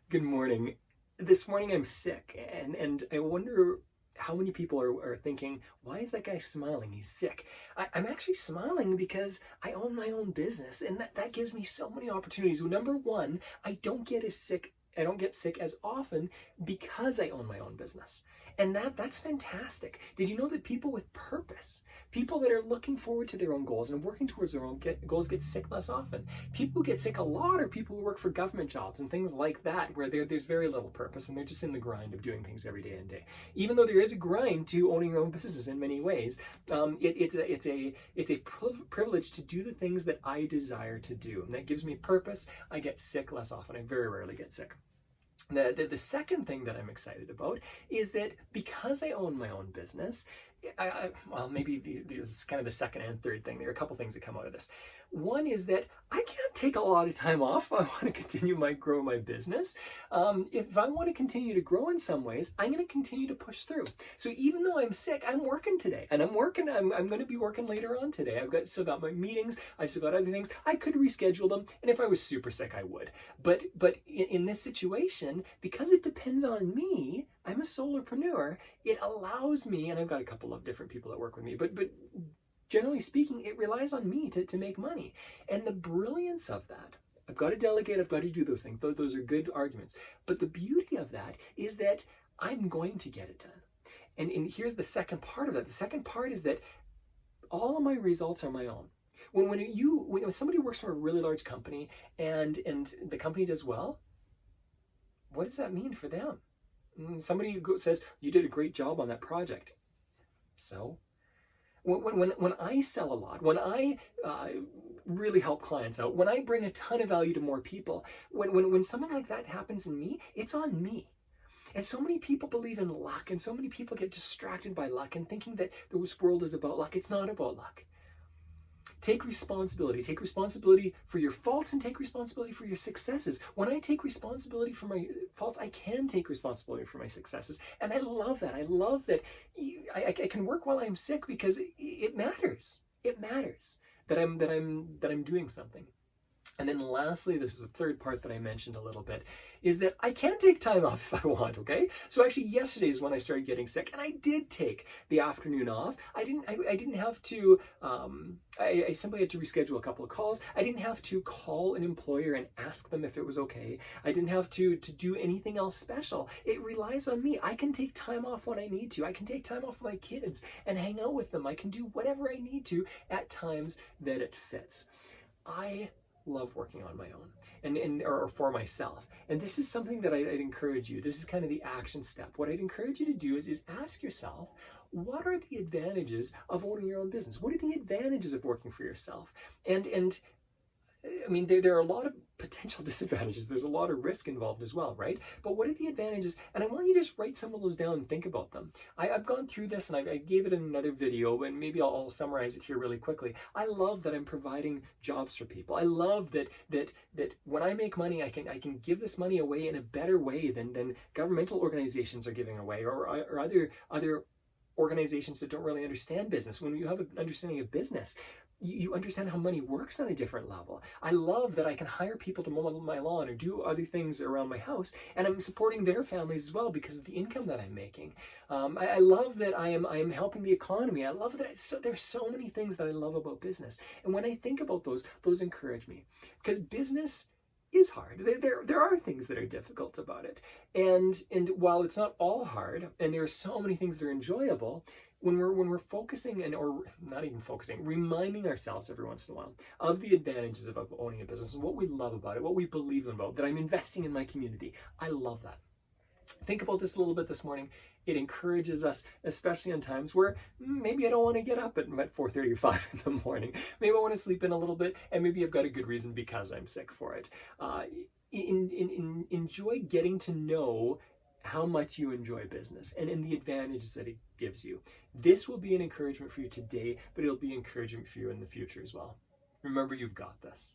Good morning. This morning I'm sick, and I wonder how many people are thinking, why is that guy smiling? He's sick. I'm actually smiling because I own my own business, and that gives me so many opportunities. Well, number one, I don't get sick as often because I own my own business. And that's fantastic. Did you know that people with purpose, people that are looking forward to their own goals and working towards their own goals get sick less often? People who get sick a lot are people who work for government jobs and things like that, where there's very little purpose and they're just in the grind of doing things every day and day. Even though there is a grind to owning your own business in many ways, it's a privilege to do the things that I desire to do, and that gives me purpose. I get sick less often. I very rarely get sick. The second thing that I'm excited about is that because I own my own business, well, maybe this is kind of the second and third thing. There are a couple things that come out of this. One is that I can't take a lot of time off if I want to continue grow my business. If I want to continue to grow in some ways, I'm going to continue to push through. So even though I'm sick, I'm working today, and I'm going to be working later on today. Still got my meetings. I've still got other things. I could reschedule them, and if I was super sick, I would. But in this situation, because it depends on me, I'm a solopreneur. It allows me, and I've got a couple of different people that work with me, but generally speaking, it relies on me to make money. And the brilliance of that, I've got to delegate, I've got to do those things. Those are good arguments. But the beauty of that is that I'm going to get it done. And here's the second part of that. The second part is that all of my results are my own. When somebody works for a really large company and the company does well, what does that mean for them? Somebody says, you did a great job on that project. So when I sell a lot, when I really help clients out, when I bring a ton of value to more people, when something like that happens in me, it's on me. And so many people believe in luck, and so many people get distracted by luck and thinking that this world is about luck. It's not about luck. Take responsibility. Take responsibility for your faults and take responsibility for your successes. When I take responsibility for my faults, I can take responsibility for my successes. And I love that. I love that I can work while I'm sick because it matters. It matters that I'm doing something. And then lastly, this is the third part that I mentioned a little bit, is that I can take time off if I want, okay? So actually yesterday is when I started getting sick, and I did take the afternoon off. I didn't have to, I simply had to reschedule a couple of calls. I didn't have to call an employer and ask them if it was okay. I didn't have to do anything else special. It relies on me. I can take time off when I need to. I can take time off with my kids and hang out with them. I can do whatever I need to at times that it fits. I love working on my own or for myself. And this is something that I'd encourage you. This is kind of the action step. What I'd encourage you to do is ask yourself, what are the advantages of owning your own business? What are the advantages of working for yourself? And I mean, there are a lot of potential disadvantages. There's a lot of risk involved as well, right? But what are the advantages? And I want you to just write some of those down and think about them. I've gone through this and I gave it in another video, and maybe I'll summarize it here really quickly. I love that I'm providing jobs for people. I love that when I make money, I can give this money away in a better way than governmental organizations are giving away, or other organizations that don't really understand business. When you have an understanding of business, you understand how money works on a different level. I love that I can hire people to mow my lawn or do other things around my house, and I'm supporting their families as well because of the income that I'm making. I love that I am helping the economy. I love that there's so many things that I love about business. And when I think about those encourage me, because business is hard. There are things that are difficult about it. And while it's not all hard, and there are so many things that are enjoyable, when we're focusing or not even focusing, reminding ourselves every once in a while of the advantages of owning a business and what we love about it, what we believe about, that I'm investing in my community. I love that. Think about this a little bit this morning. It encourages us, especially on times where maybe I don't want to get up at 4:30 or 5 in the morning. Maybe I want to sleep in a little bit, and maybe I've got a good reason because I'm sick for it. Enjoy getting to know how much you enjoy business and the advantages that it gives you. This will be an encouragement for you today, but it'll be encouragement for you in the future as well. Remember, you've got this.